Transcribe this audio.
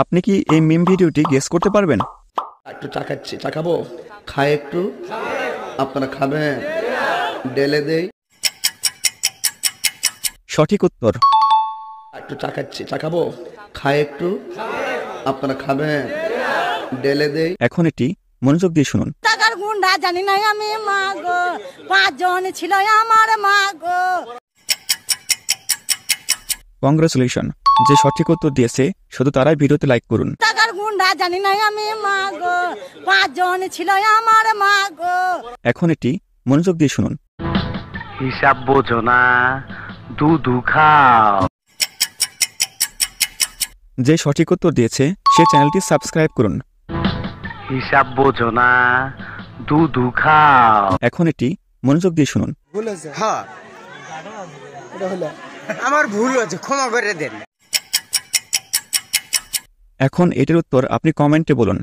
আপনি কি এই মিম ভিডিওটি গেস করতে পারবেন? একটু চা খাচ্ছি, চা খাবো, খাই একটু, আপনারা খাবেন, ডেলে দেই। সঠিক উত্তর। একটু চা খাচ্ছি, চা খাবো, খাই একটু, আপনারা খাবেন, ডেলে দেই। এখন এটি মনোযোগ দিয়ে শুনুন। টাকার গুন্ডা জানি না আমি মাগো, 5 জন ছিল আমার মাগো। কংগ্রেচুলেশন, যে সঠিক উত্তর দিয়েছে শুধু তারাই ভিডিওতে লাইক করুন। টাকার গুন্ডা জানি না আমি মাগো, 5 জন ছিল আমার মাগো। এখন এটি মনোযোগ দিয়ে শুনুন। হিসাব বোঝো না, দুধু খাও। যে সঠিক উত্তর দিয়েছে সে চ্যানেলটি সাবস্ক্রাইব করুন। হিসাব বোঝো না, দুধু খাও। এখন এটি মনোযোগ দিয়ে শুনুন। ভুল হয়েছে, হ্যাঁ এটা হলো আমার ভুল হয়েছে, ক্ষমা করে দেন। এখন এটির উত্তর আপনি কমেন্টে বলুন।